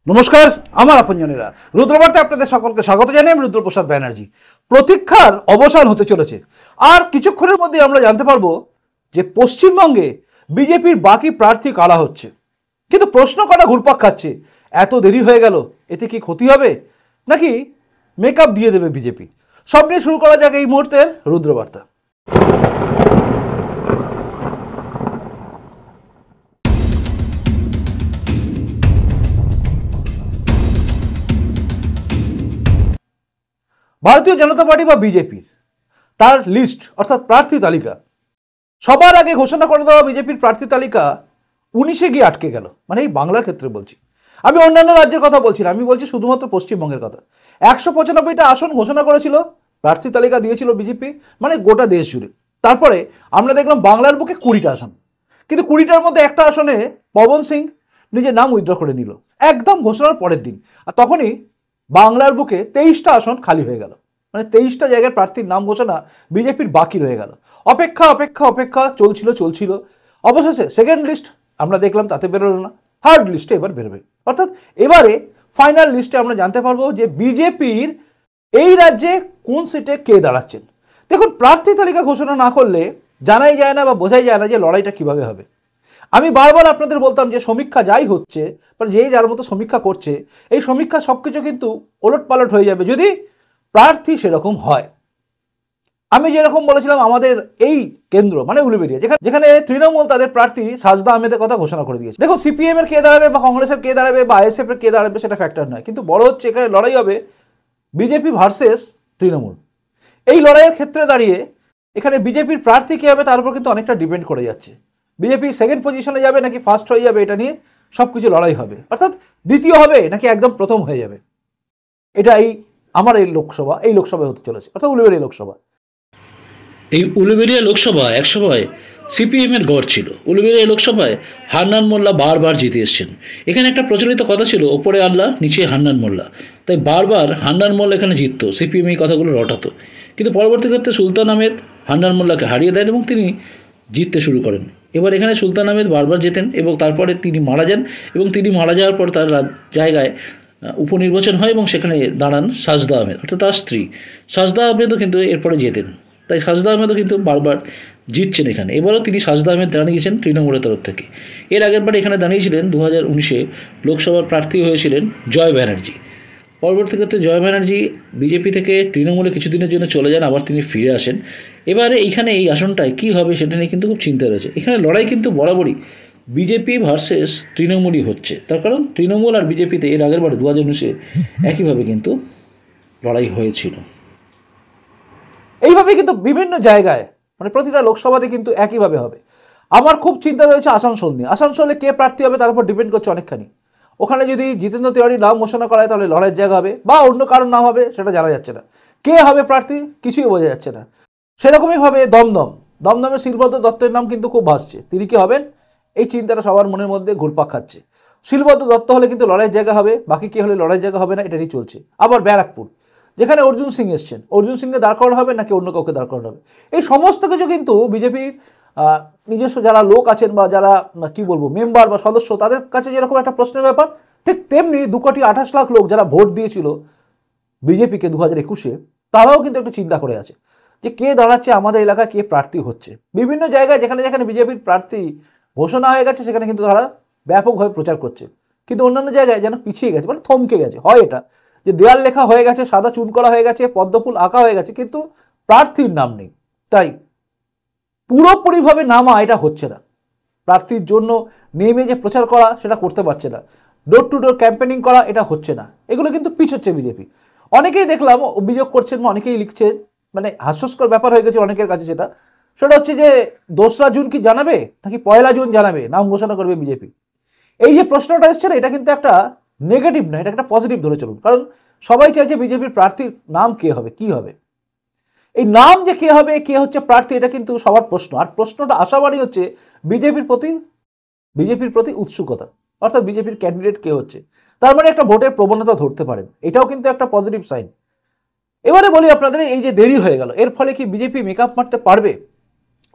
নমস্কার, আমার আপনজনেরা, রুদ্রবার্তায় আপনাদের সকলকে স্বাগত জানাই। আমি রুদ্রপ্রসাদ ব্যানার্জি। প্রতীক্ষার অবসান হতে চলেছে। আর কিছুক্ষণের মধ্যে আমরা জানতে পারবো যে পশ্চিমবঙ্গে বিজেপির বাকি প্রার্থী কারা হচ্ছে। কিন্তু প্রশ্ন করা ঘুরপাক খাচ্ছে, এত দেরি হয়ে গেল, এতে কি ক্ষতি হবে নাকি মেকআপ দিয়ে দেবে বিজেপি? সব নিয়ে শুরু করা যাক এই মুহূর্তের রুদ্রবার্তা। ভারতীয় জনতা পার্টি বা বিজেপির তার লিস্ট অর্থাৎ প্রার্থী তালিকা সবার আগে ঘোষণা করে দেওয়া বিজেপির প্রার্থী তালিকা 19-এ গিয়ে আটকে গেল। মানে এই বাংলার ক্ষেত্রে বলছি, আমি অন্যান্য রাজ্যের কথা বলছি না, আমি বলছি শুধুমাত্র পশ্চিমবঙ্গের কথা। 195টা আসন ঘোষণা করেছিল, প্রার্থী তালিকা দিয়েছিল বিজেপি, মানে গোটা দেশ জুড়ে। তারপরে আমরা দেখলাম বাংলার বুকে 20টা আসন, কিন্তু 20টার মধ্যে একটা আসনে পবন সিং নিজের নাম উইথড্র করে নিল একদম ঘোষণার পরের দিন। আর তখনই বাংলার বুকে 23টা আসন খালি হয়ে গেল। মানে 23টা জায়গার প্রার্থীর নাম ঘোষণা বিজেপির বাকি রয়ে গেল। অপেক্ষা অপেক্ষা অপেক্ষা চলছিল। অবশেষে সেকেন্ড লিস্ট আমরা দেখলাম, তাতে বেরোলো না। থার্ড লিস্টে এবার বেরোবে, অর্থাৎ এবারে ফাইনাল লিস্টে আমরা জানতে পারবো যে বিজেপির এই রাজ্যে কোন সিটে কে দাঁড়াচ্ছেন। দেখুন, প্রার্থী তালিকা ঘোষণা না করলে জানাই যায় না বা বোঝাই যায় না যে লড়াইটা কিভাবে হবে। আমি বারবার আপনাদের বলতাম যে সমীক্ষা যাই হচ্ছে বা যেই যার মতো সমীক্ষা করছে, এই সমীক্ষা সবকিছু কিন্তু ওলটপালট হয়ে যাবে যদি প্রার্থী সেরকম হয়। আমি যেরকম বলেছিলাম, আমাদের এই কেন্দ্র মানে উলুবেড়িয়া, যেখানে তৃণমূল তাদের প্রার্থী সাজদা আহমেদের কথা ঘোষণা করে দিয়েছে। দেখো, সিপিএম এর কে দাঁড়াবে বা কংগ্রেসের কে দাঁড়াবে বা আইএসএফ এর কে দাঁড়াবে সেটা ফ্যাক্টর নয়, কিন্তু বড় হচ্ছে এখানে লড়াই হবে বিজেপি ভার্সেস তৃণমূল। এই লড়াইয়ের ক্ষেত্রে দাঁড়িয়ে এখানে বিজেপির প্রার্থী কে হবে তার উপর কিন্তু অনেকটা ডিপেন্ড করে যাচ্ছে। বিজেপি সেকেন্ড পজিশনে যাবে নাকি ফার্স্ট হয়ে যাবে, এটা নিয়ে সবকিছু লড়াই হবে। অর্থাৎ দ্বিতীয় হবে নাকি একদম প্রথম হয়ে যাবে, এটা আমার এই লোকসভায় হতে চলেছে, অর্থাৎ উলুবেড়িয়া লোকসভা। এই উলুবেড়িয়া লোকসভা একসময় সিপিএমের গড় ছিল। উলুবেড়িয়া লোকসভায় হান্নান মোল্লা বারবার জিতে এসছেন। এখানে একটা প্রচলিত কথা ছিল, ওপরে আল্লাহ নিচে হান্নান মোল্লা, তাই বারবার হান্নান মোল্লা এখানে জিতত, সিপিএম এই কথাগুলো রটাতো। কিন্তু পরবর্তী ক্ষেত্রে সুলতান আহমেদ হান্নান মোল্লাকে হারিয়ে দেন এবং তিনি জিততে শুরু করেন। এবার এখানে সুলতান আহমেদ বারবার জেতেন এবং তারপরে তিনি মারা যান, এবং তিনি মারা যাওয়ার পর তার জায়গায় উপনির্বাচন হয় এবং সেখানে দাঁড়ান সাজদা আহমেদ, অর্থাৎ তার স্ত্রী। সাজদা আহমেদও কিন্তু এরপরে জেতেন, তাই সাজদা আহমেদও কিন্তু বারবার জিতছেন এখানে। এবারও তিনি সাজদা আহমেদ দাঁড়িয়েছেন তৃণমূলের তরফ থেকে। এর আগেরবার এখানে দাঁড়িয়েছিলেন 2019-এ লোকসভার প্রার্থী হয়েছিলেন জয় ব্যানার্জি। পরবর্তী ক্ষেত্রে জয় ব্যানার্জি বিজেপি থেকে তৃণমূলে কিছুদিনের জন্য চলে যান, আবার তিনি ফিরে আসেন। এবারে এইখানে এই আসনটায় কী হবে সেটা নিয়ে কিন্তু খুব চিন্তা রয়েছে। এখানে লড়াই কিন্তু বরাবরই বিজেপি ভার্সেস তৃণমূলই হচ্ছে। তার কারণ তৃণমূল আর বিজেপিতে এর আগেরবার 2019-এ একইভাবে কিন্তু লড়াই হয়েছিল। এইভাবে কিন্তু বিভিন্ন জায়গায় মানে প্রতিটা লোকসভাতে কিন্তু একইভাবে হবে। আমার খুব চিন্তা রয়েছে আসানসোল নিয়ে। আসানসোলে কে প্রার্থী হবে তার উপর ডিপেন্ড করছে অনেকখানি। ওখানে যদি জিতেন্দ্র তিওয়ারির নাম ঘোষণা করা হয় তাহলে লড়াইয়ের জায়গা হবে, বা অন্য কারোর নাম হবে সেটা জানা যাচ্ছে না। কে হবে প্রার্থী কিছুই বোঝা যাচ্ছে না। সেরকমইভাবে দমদমের শিলভদ্র দত্তের নাম কিন্তু খুব ভাসছে। তিনি কি হবেন এই চিন্তাটা সবার মনের মধ্যে ঘুরপাক খাচ্ছে। শিলভদ্র দত্ত হলে কিন্তু লড়াইয়ের জায়গা হবে, বাকি কে হলে লড়াইয়ের জায়গা হবে না, এটা নিয়ে চলছে। আবার ব্যারাকপুর, যেখানে অর্জুন সিং এসছেন, অর্জুন সিংকে দাঁড় করানো হবে নাকি অন্য কাউকে দাঁড় করানো হবে, এই সমস্ত কিছু কিন্তু বিজেপির নিজস্ব যারা লোক আছেন বা যারা কি বলবো মেম্বার বা সদস্য, তাদের কাছে যেরকম একটা প্রশ্নের ব্যাপার, ঠিক তেমনি 2,28,00,000 লোক যারা ভোট দিয়েছিল বিজেপিকে 2021-এ, তারাও কিন্তু একটু চিন্তা করে আছে যে কে দাঁড়াচ্ছে আমাদের এলাকায়, কে প্রার্থী হচ্ছে। বিভিন্ন জায়গায় যেখানে যেখানে বিজেপির প্রার্থী ঘোষণা হয়ে গেছে সেখানে কিন্তু তারা ব্যাপকভাবে প্রচার করছে, কিন্তু অন্যান্য জায়গায় যেন পিছিয়ে গেছে, মানে থমকে গেছে। হয় এটা যে দেয়াল লেখা হয়ে গেছে, সাদা চুন করা হয়ে গেছে, পদ্মফুল আঁকা হয়ে গেছে, কিন্তু প্রার্থীর নাম নেই। তাই পুরোপুরিভাবে নামা এটা হচ্ছে না। প্রার্থীর জন্য নেমে যে প্রচার করা সেটা করতে পারছে না, ডোর টু ডোর ক্যাম্পেনিং করা এটা হচ্ছে না, এগুলো কিন্তু পিছোচ্ছে বিজেপি। অনেকেই দেখলাম অভিযোগ করছেন বা অনেকেই লিখছেন, মানে হাস্যস্কর ব্যাপার হয়ে গেছে অনেকের কাছে, সেটা হচ্ছে যে 2রা জুন কি জানাবে নাকি 1লা জুন জানাবে নাম ঘোষণা করবে বিজেপি। এই যে প্রশ্নটা এসছে না, এটা কিন্তু একটা নেগেটিভ না, এটা একটা পজিটিভ ধরে চলুন। কারণ সবাই চাইছে বিজেপির প্রার্থীর নাম কে হবে, কি হবে। এই নাম যে কে হবে, কে হচ্ছে প্রার্থী, এটা কিন্তু সবার প্রশ্ন। আর প্রশ্নটা আশাবাদী হচ্ছে বিজেপির প্রতি উৎসুকতা, অর্থাৎ বিজেপির ক্যান্ডিডেট কে হচ্ছে, তার মানে একটা ভোটের প্রবণতা ধরতে পারেন, এটাও কিন্তু একটা পজিটিভ সাইন। এবারে বলি আপনাদের, এই যে দেরি হয়ে গেল এর ফলে কি বিজেপি মেকআপ মারতে পারবে?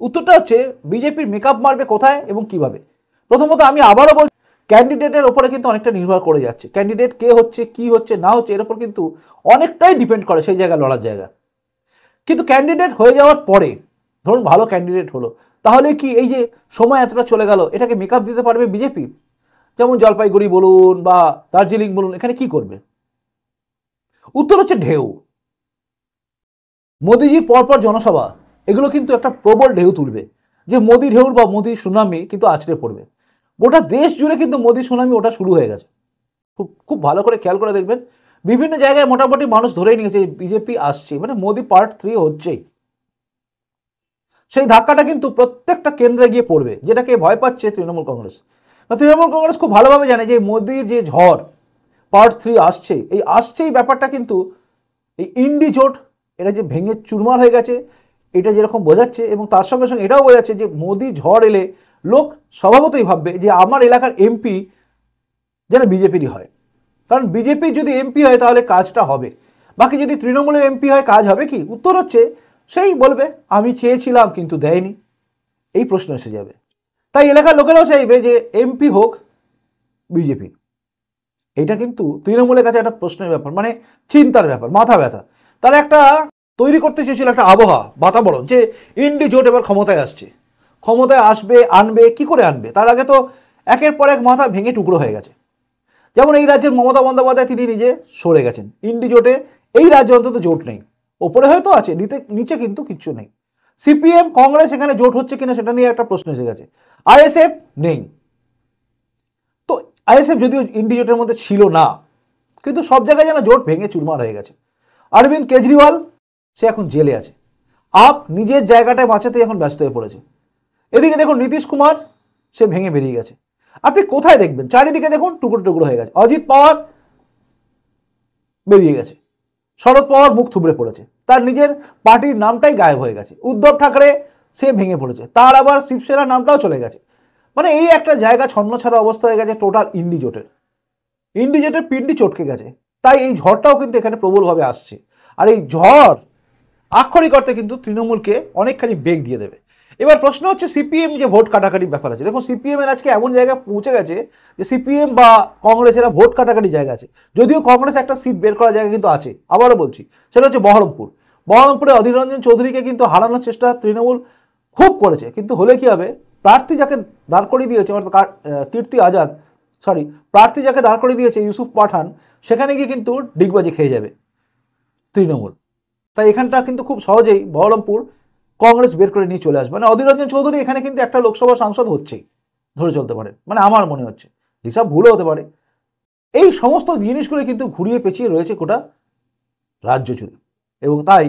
উত্তরটা হচ্ছে বিজেপির মেকআপ মারবে কোথায় এবং কিভাবে। প্রথমত আমি আবারও বলছি, ক্যান্ডিডেটের ওপরে কিন্তু অনেকটা নির্ভর করে যাচ্ছে। ক্যান্ডিডেট কে হচ্ছে, কি হচ্ছে না হচ্ছে, এর ওপর কিন্তু অনেকটাই ডিপেন্ড করে সেই জায়গায় লড়ার জায়গা। কিন্তু ক্যান্ডিডেট হয়ে যাওয়ার পরে ধরুন ভালো ক্যান্ডিডেট হলো, তাহলে কি এই যে সময় এতটা চলে গেল এটাকে মেকআপ দিতে পারবে বিজেপি? যেমন জলপাইগুড়ি বলুন বা দার্জিলিং বলুন, এখানে কি করবে? উত্তর হচ্ছে ঢেউ। মোদিজির পরপর জনসভা এগুলো কিন্তু একটা প্রবল ঢেউ তুলবে, যে মোদি ঢেউর বা মোদি সুনামি কিন্তু আছড়ে পড়বে। গোটা দেশ জুড়ে কিন্তু মোদি সুনামি ওটা শুরু হয়ে গেছে। খুব খুব ভালো করে খেয়াল করে দেখবেন, বিভিন্ন জায়গায় মোটামুটি মানুষ ধরেই নিয়েছে বিজেপি আসছে, মানে মোদি পার্ট 3 হচ্ছেই। সেই ধাক্কাটা কিন্তু প্রত্যেকটা কেন্দ্রে গিয়ে পড়বে, যেটাকে ভয় পাচ্ছে তৃণমূল কংগ্রেস। তৃণমূল কংগ্রেস খুব ভালোভাবে জানে যে মোদির যে ঝড় পার্ট 3 আসছে, এই আসছেই ব্যাপারটা কিন্তু এই ইন্ডি জোট এটা যে ভেঙে চুরমার হয়ে গেছে এটা যেরকম বোঝাচ্ছে, এবং তার সঙ্গে সঙ্গে এটাও বোঝাচ্ছে যে মোদি ঝড় এলে লোক স্বভাবতই ভাববে যে আমার এলাকার এমপি যেন বিজেপিরই হয়। কারণ বিজেপি যদি এমপি হয় তাহলে কাজটা হবে, বাকি যদি তৃণমূলের এমপি হয় কাজ হবে কি? উত্তর হচ্ছে সেই বলবে আমি চেয়েছিলাম কিন্তু দেয়নি, এই প্রশ্ন এসে যাবে। তাই এলাকার লোকেরাও চাইবে যে এমপি হোক বিজেপি। এটা কিন্তু তৃণমূলের কাছে একটা প্রশ্নের ব্যাপার, মানে চিন্তার ব্যাপার, মাথা ব্যথা। তারা একটা তৈরি করতে চেয়েছিল একটা আবহাওয়া, বাতাবরণ, যে ইন্ডি জোট এবার ক্ষমতায় আসছে, ক্ষমতায় আসবে, আনবে, কি করে আনবে? তার আগে তো একের পর এক মাথা ভেঙে টুকরো হয়ে গেছে। যেমন এই রাজ্যের মমতা বন্দ্যোপাধ্যায় তিনি নিজে সরে গেছেন ইন্ডি জোটে, এই রাজ্যে অন্তত জোট নেই। ওপরে হয়তো আছে, নিচে কিন্তু কিচ্ছু নেই। সিপিএম কংগ্রেস এখানে জোট হচ্ছে কিনা সেটা নিয়ে একটা প্রশ্ন এসে গেছে। আইএসএফ নেই, তো আইএসএফ যদিও ইন্ডি জোটের মধ্যে ছিল না, কিন্তু সব জায়গায় যেন জোট ভেঙে চুরমার হয়ে গেছে। অরবিন্দ কেজরিওয়াল সে এখন জেলে আছে, আপ নিজের জায়গাটায় বাঁচাতে এখন ব্যস্ত হয়ে পড়েছে। এদিকে দেখুন নীতিশ কুমার সে ভেঙে বেরিয়ে গেছে। আপনি কোথায় দেখবেন? চারিদিকে দেখুন টুকরো টুকরো হয়ে গেছে। অজিত পাওয়ার বেরিয়ে গেছে, শরদ পাওয়ার মুখ থুবড়ে পড়েছে, তার নিজের পার্টির নামটাই গায়েব হয়ে গেছে। উদ্ধব ঠাকরে সে ভেঙে পড়েছে, তার আবার শিবসেনা নামটাও চলে গেছে। মানে এই একটা জায়গা ছন্নছাড়া অবস্থা হয়ে গেছে টোটাল ইন্ডি জোটের পিন্ডি চটকে গেছে। তাই এই ঝড়টাও কিন্তু এখানে প্রবলভাবে আসছে, আর এই ঝড় আক্ষরিক অর্থে কিন্তু তৃণমূলকে অনেকখানি বেগ দিয়ে দেবে। এবার প্রশ্ন হচ্ছে সিপিএম যে ভোট কাটাকাটির ব্যাপার আছে, দেখুন সিপিএম এর আজকে এমন জায়গায় পৌঁছে গেছে যে সিপিএম বা কংগ্রেসেরা ভোট কাটাকাটি জায়গা আছে। যদিও কংগ্রেস একটা সিট বের করার জায়গা কিন্তু আছে, আবারও বলছি, সেটা হচ্ছে বহরমপুরে অধীর রঞ্জন চৌধুরীকে কিন্তু হারানোর চেষ্টা তৃণমূল খুব করেছে, কিন্তু হলে কি হবে? প্রার্থী যাকে দাঁড় করিয়ে দিয়েছে অর্থাৎ প্রার্থী যাকে দাঁড় করিয়ে দিয়েছে ইউসুফ পাঠান, সেখানে গিয়ে কিন্তু ডিগবাজি খেয়ে যাবে তৃণমূল। তাই এখানটা কিন্তু খুব সহজেই বহরমপুর কংগ্রেস বের করে নিয়ে চলে আসবে। মানে অধীর রঞ্জন চৌধুরী এখানে কিন্তু একটা লোকসভা সাংসদ হচ্ছেই, ধরে চলতে পারে, মানে আমার মনে হচ্ছে, হিসাব ভুলও হতে পারে। এই সমস্ত জিনিসগুলো কিন্তু ঘুরিয়ে পেঁচিয়ে রয়েছে গোটা রাজ্য জুড়ে, এবং তাই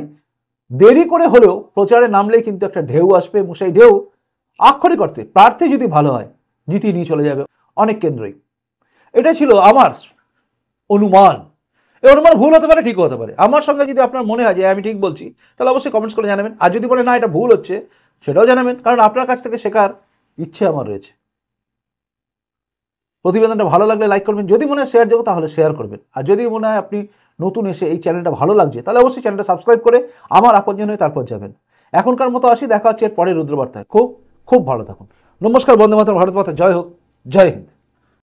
দেরি করে হলেও প্রচারে নামলেই কিন্তু একটা ঢেউ আসবে, এবং সেই ঢেউ আক্ষরিক অর্থে প্রার্থী যদি ভালো হয় জিতিয়ে নিয়ে চলে যাবে অনেক কেন্দ্রই। এটা ছিল আমার অনুমান। এই অনুমান ভুল হতে পারে, ঠিক হতে পারে। আমার সঙ্গে যদি আপনার মনে হয় যে আমি ঠিক বলছি, তাহলে অবশ্যই কমেন্টস করে জানাবেন। আর যদি বলে না এটা ভুল হচ্ছে, সেটাও জানাবেন, কারণ আপনার কাছ থেকে শেখার ইচ্ছে আমার রয়েছে। প্রতিবেদনটা ভালো লাগলে লাইক করবেন, যদি মনে হয় শেয়ার যোগ্য তাহলে শেয়ার করবেন, আর যদি মনে হয় আপনি নতুন এসে এই চ্যানেলটা ভালো লাগছে তাহলে অবশ্যই চ্যানেলটা সাবস্ক্রাইব করে আমার আপনজন হয়ে তারপর যাবেন। এখনকার মতো আসি, দেখা হচ্ছে এর পরে রুদ্রবার্তায়। খুব খুব ভালো থাকুন। নমস্কার, বন্দে মাতরম, ভারত মাতা জয় হোক, জয় হিন্দ।